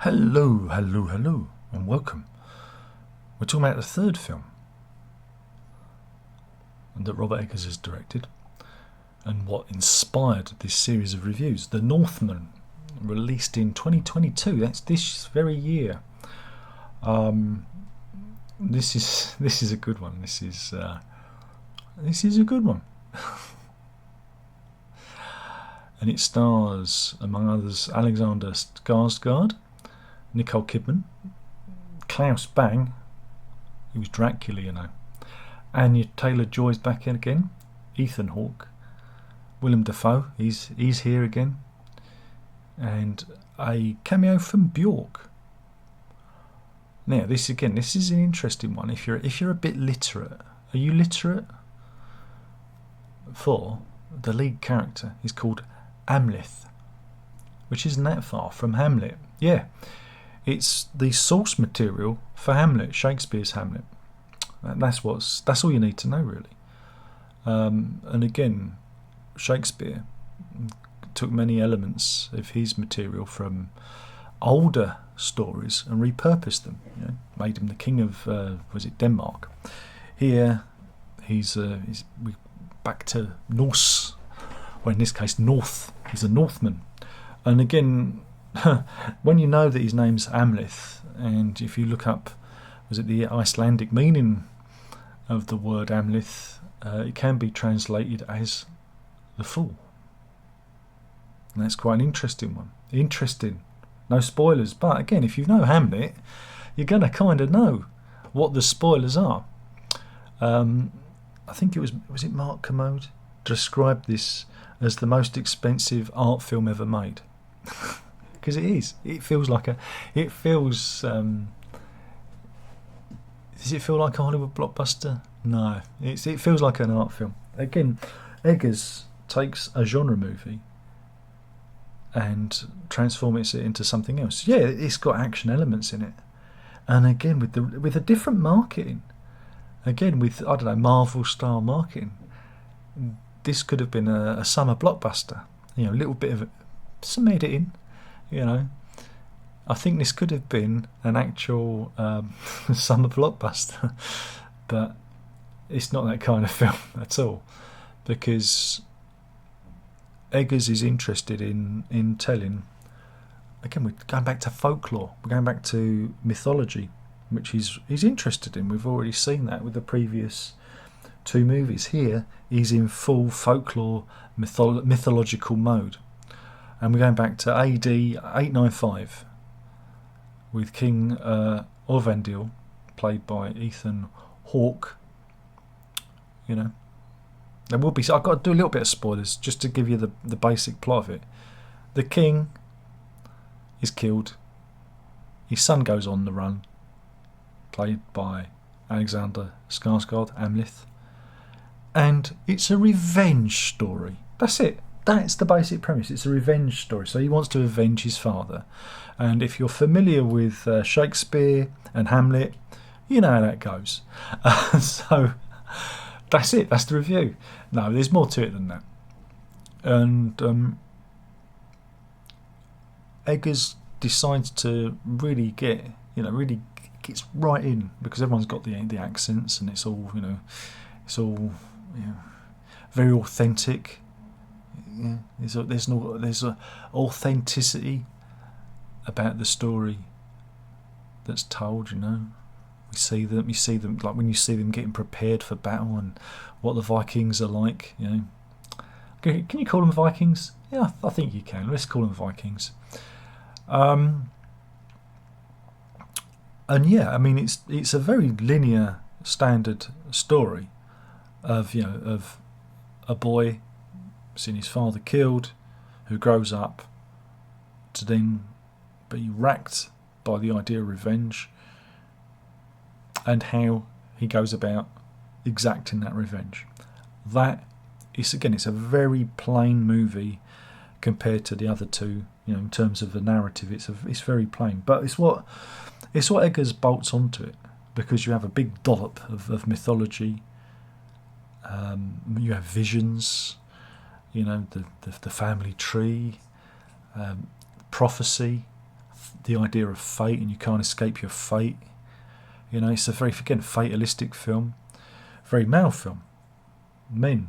Hello, hello, hello, and welcome. We're talking about the third film that Robert Eggers has directed and what inspired this series of reviews. The Northman, released in 2022. That's this very year. This is a good one. This is a good one. And it stars, among others, Alexander Skarsgard, Nicole Kidman, Klaus Bang, he was Dracula, you know, Anya Taylor-Joy's back in again, Ethan Hawke, Willem Defoe, he's here again, and a cameo from Bjork. Now, this is an interesting one. If you're a bit literate, are you literate? For the lead character is called Amleth, which isn't that far from Hamlet. Yeah, it's the source material for Hamlet, Shakespeare's Hamlet. That's all you need to know, really. And again, Shakespeare took many elements of his material from older stories and repurposed them. You know, made him the king of Denmark. Here, he's back to Norse, or in this case, North. He's a Northman, and again, when you know that his name's Amleth, and if you look up, was it the Icelandic meaning of the word Amleth, it can be translated as the fool. And that's quite an interesting one. Interesting. No spoilers, but again, if you know Hamlet, you're going to kind of know what the spoilers are. I think it was it Mark Kermode described this as the most expensive art film ever made. Because it is. It feels like does it feel like a Hollywood blockbuster? No. It feels like an art film. Again, Eggers takes a genre movie and transforms it into something else. Yeah, it's got action elements in it. And again, with a different marketing. Again, with, I don't know, Marvel style marketing. This could have been a summer blockbuster. You know, a little bit of some editing. You know, I think this could have been an actual summer blockbuster, but it's not that kind of film at all, because Eggers is interested in telling. Again, we're going back to folklore. We're going back to mythology, which he's interested in. We've already seen that with the previous two movies. Here, he's in full folklore mythological mode. And we're going back to AD 895 with King Orvandil, played by Ethan Hawke. You know, there will be. I've got to do a little bit of spoilers just to give you the basic plot of it. The king is killed. His son goes on the run, played by Alexander Skarsgård, Amleth, and it's a revenge story. That's it. That's the basic premise. It's a revenge story. So he wants to avenge his father. And if you're familiar with Shakespeare and Hamlet, you know how that goes. So that's it. That's the review. No, there's more to it than that. And Eggers decides to really gets right in, because everyone's got the accents, and it's all very authentic. Yeah, there's a authenticity about the story that's told. You know, you see them like when you see them getting prepared for battle and what the Vikings are like. You know, can you call them Vikings? Yeah, I think you can. Let's call them Vikings. And yeah, I mean, it's a very linear, standard story of a boy seen his father killed, who grows up to then be racked by the idea of revenge, and how he goes about exacting that revenge. That is, again, it's a very plain movie compared to the other two. You know, in terms of the narrative, it's very plain, but it's what Eggers bolts onto it, because you have a big dollop of mythology. You have visions. You know, the family tree, prophecy, the idea of fate, and you can't escape your fate. You know, it's a very, again, fatalistic film, very male film. Men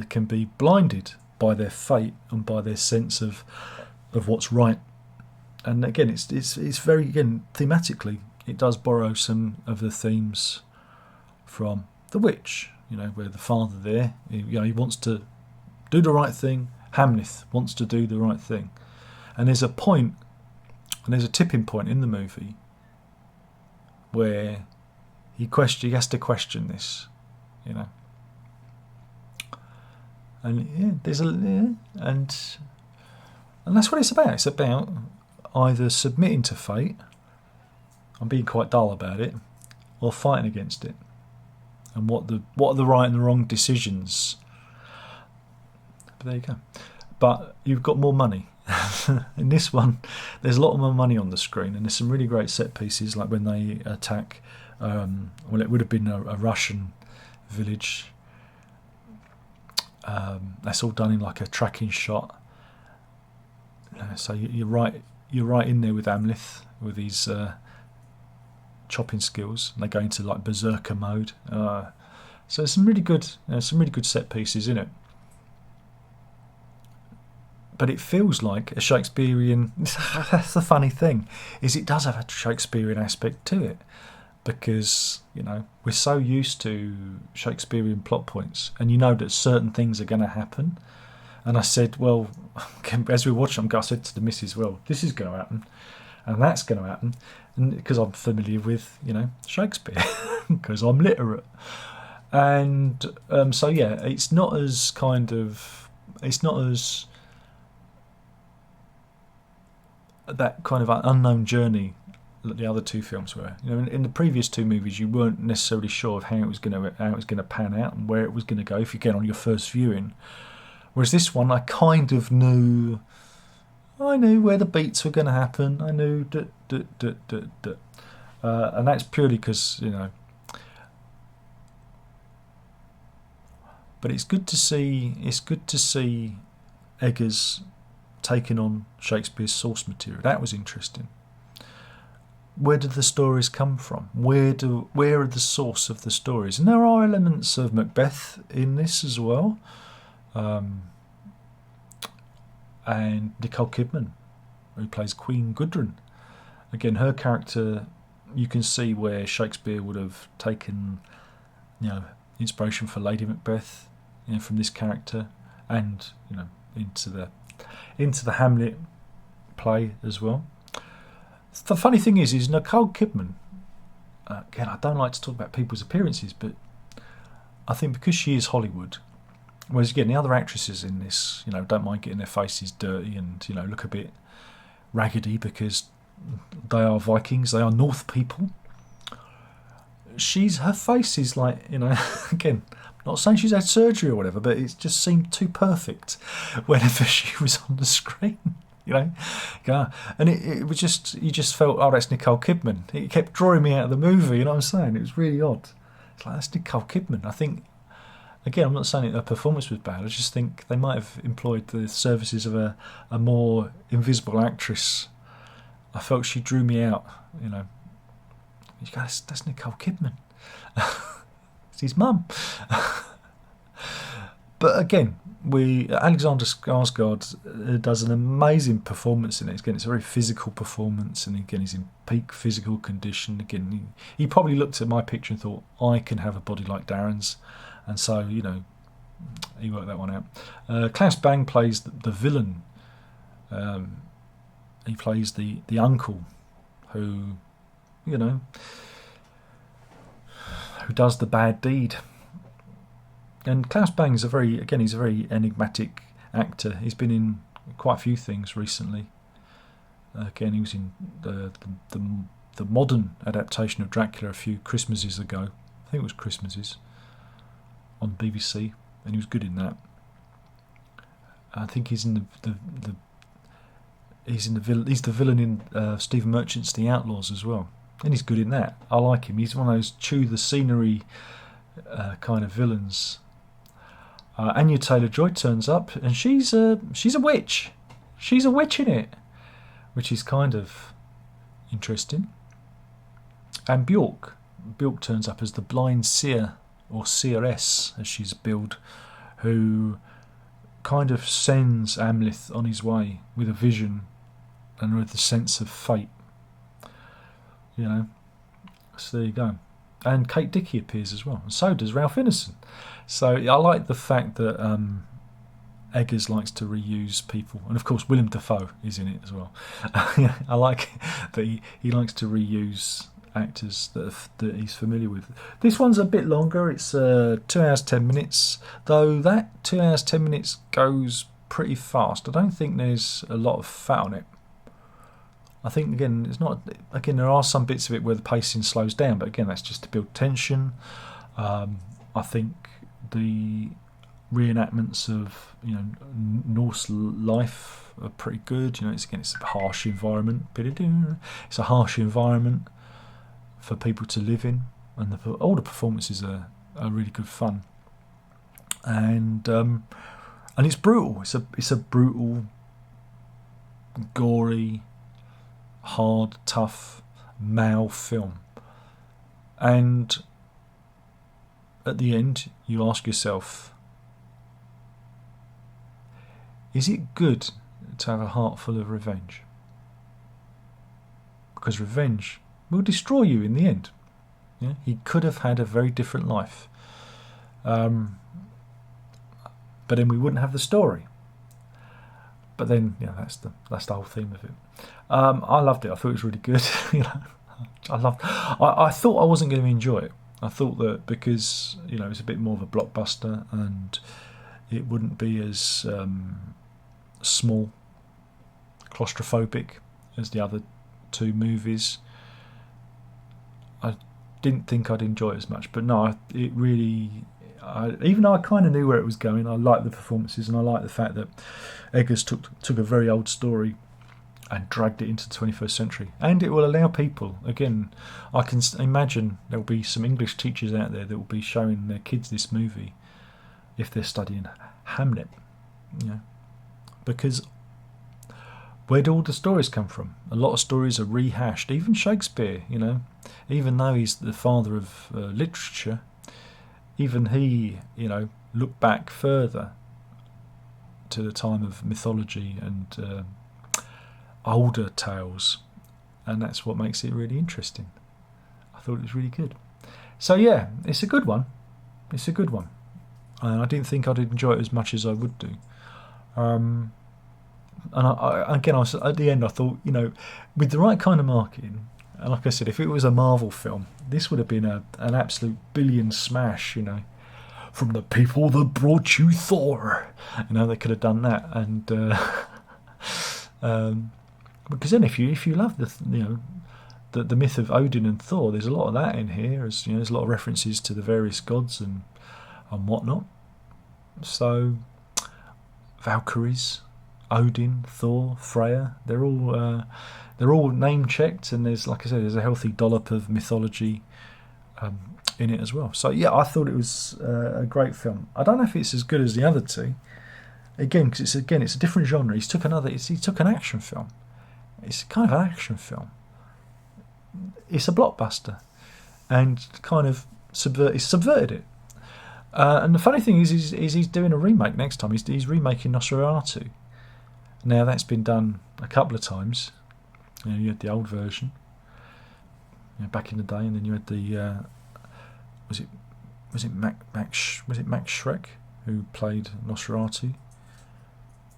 can be blinded by their fate and by their sense of what's right. And again, it's very, again, thematically, it does borrow some of the themes from The Witch. You know, where the father there, he wants to do the right thing. Hamlet wants to do the right thing, and there's a point, and there's a tipping point in the movie where he has to question this, you know. And and that's what it's about. It's about either submitting to fate, I'm being quite dull about it, or fighting against it. And what are the right and the wrong decisions. But there you go. But you've got more money. In this one, there's a lot more money on the screen, and there's some really great set pieces, like when they attack, it would have been a Russian village. That's all done in like a tracking shot. So you're right in there with Amleth, with these chopping skills, and they go into like berserker mode. So there's some really good set pieces in it. But it feels like a Shakespearean. That's the funny thing, is it does have a Shakespearean aspect to it, because you know we're so used to Shakespearean plot points, and you know that certain things are going to happen. And I said, well, as we watched them, I said to the missus, well, this is going to happen, and that's going to happen, and because I'm familiar with Shakespeare, because I'm literate, and so yeah, it's not as that kind of unknown journey that the other two films were. You know, in the previous two movies, you weren't necessarily sure of how it was going to pan out and where it was going to go if you get on your first viewing. Whereas this one, I kind of knew. I knew where the beats were going to happen. I knew and that's purely because But it's good to see. It's good to see Eggers taking on Shakespeare's source material. That was interesting. Where did the stories come from? Where are the source of the stories? And there are elements of Macbeth in this as well. And Nicole Kidman, who plays Queen Gudrun. Again, her character, you can see where Shakespeare would have taken, inspiration for Lady Macbeth, from this character, and into the Hamlet play as well. The funny thing is Nicole Kidman. Again, I don't like to talk about people's appearances, but I think because she is Hollywood, whereas again the other actresses in this, don't mind getting their faces dirty and look a bit raggedy because they are Vikings, they are North people. Her face is like, again, not saying she's had surgery or whatever, but it just seemed too perfect whenever she was on the screen. And it was just, you just felt, oh, that's Nicole Kidman. It kept drawing me out of the movie, you know what I'm saying? It was really odd. It's like, that's Nicole Kidman. I think, again, I'm not saying her performance was bad, I just think they might have employed the services of a more invisible actress. I felt she drew me out, You go, that's Nicole Kidman. It's his mum. But again, Alexander Skarsgård does an amazing performance in it. Again, it's a very physical performance, and again, he's in peak physical condition. Again, he probably looked at my picture and thought, I can have a body like Darren's, and so he worked that one out. Klaus Bang plays the villain. He plays the uncle who does the bad deed. And Klaus Bang is he's a very enigmatic actor. He's been in quite a few things recently. Again, he was in the modern adaptation of Dracula a few Christmases ago. I think it was Christmases on BBC, and he was good in that. I think he's in he's the villain in Stephen Merchant's The Outlaws as well, and he's good in that. I like him. He's one of those chew the scenery kind of villains. Anya Taylor-Joy turns up, and she's a witch. She's a witch in it, which is kind of interesting. And Bjork turns up as the blind seer, or seeress as she's billed, who kind of sends Amleth on his way with a vision and with a sense of fate. You know, so there you go. And Kate Dickie appears as well, and so does Ralph Ineson. So I like the fact that Eggers likes to reuse people, and of course Willem Defoe is in it as well. I like that he likes to reuse actors that he's familiar with. This one's a bit longer. It's 2 hours 10 minutes, though that 2 hours 10 minutes goes pretty fast. I don't think there's a lot of fat on it. I think again there are some bits of it where the pacing slows down, but again that's just to build tension. I think the reenactments of Norse life are pretty good. It's a harsh environment. It's a harsh environment for people to live in, and all the performances are really good fun. And it's brutal. It's a brutal, gory, hard, tough male film. And at the end, you ask yourself, is it good to have a heart full of revenge? Because revenge will destroy you in the end. Yeah? He could have had a very different life. But then we wouldn't have the story. But then, that's the whole theme of it. I loved it. I thought it was really good. I thought I wasn't going to enjoy it. I thought that because it's a bit more of a blockbuster and it wouldn't be as small, claustrophobic as the other two movies. I didn't think I'd enjoy it as much, but no, it really. Even though I kind of knew where it was going, I liked the performances, and I liked the fact that Eggers took a very old story and dragged it into the 21st century. And it will allow people, again, I can imagine there will be some English teachers out there that will be showing their kids this movie if they're studying Hamlet. Because where do all the stories come from? A lot of stories are rehashed. Even Shakespeare, even though he's the father of literature, even he, looked back further to the time of mythology and older tales, and that's what makes it really interesting. I thought it was really good. So yeah, it's a good one. And I didn't think I'd enjoy it as much as I would do. And I was at the end. I thought, with the right kind of marketing, and like I said, if it was a Marvel film, this would have been an absolute billion smash. From the people that brought you Thor. They could have done that, and because then if you love the myth of Odin and Thor, there's a lot of that in here. As there's a lot of references to the various gods and whatnot. So Valkyries, Odin, Thor, Freya, they're all name checked, and there's, like I said, there's a healthy dollop of mythology in it as well. So yeah, I thought it was a great film. I don't know if it's as good as the other two. Again, because it's a different genre. He took an action film. It's kind of an action film. It's a blockbuster, and kind of subverted it. And the funny thing is he's doing a remake next time. He's remaking Nosferatu. Now that's been done a couple of times. You had the old version, back in the day, and then you had the was it Max Schreck who played Nosferatu,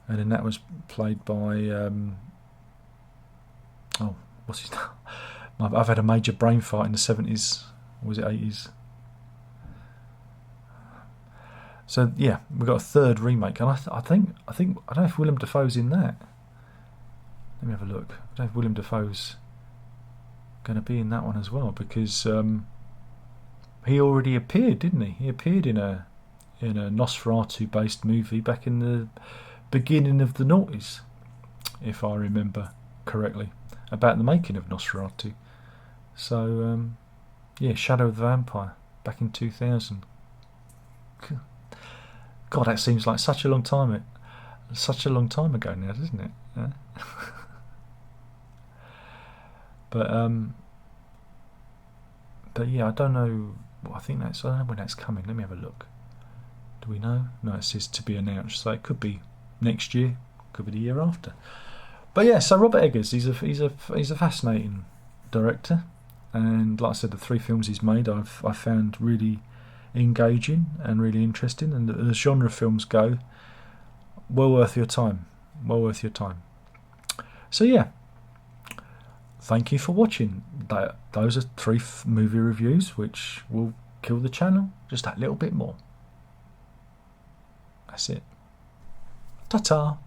and then that was played by what's his name? I've had a major brain fart in the 70s, or was it 80s? So yeah, we've got a third remake, and I think I don't know if Willem Dafoe's in that. Let me have a look. I don't know if Willem Dafoe's going to be in that one as well, because he already appeared, didn't he? He appeared in a Nosferatu-based movie back in the beginning of the noughties, if I remember correctly, about the making of Nosferatu. So yeah, Shadow of the Vampire back in 2000. God, that seems like such a long time ago now, doesn't it? But yeah, I don't know. I don't know when that's coming. Let me have a look. Do we know? No, it says to be announced, so it could be next year, could be the year after. But yeah, so Robert Eggers, he's a fascinating director, and like I said, the 3 films he's made, I found really engaging and really interesting, and as genre films go, well worth your time. Well worth your time. So yeah, thank you for watching. Those are 3 movie reviews, which will kill the channel just that little bit more. That's it. Ta-ta.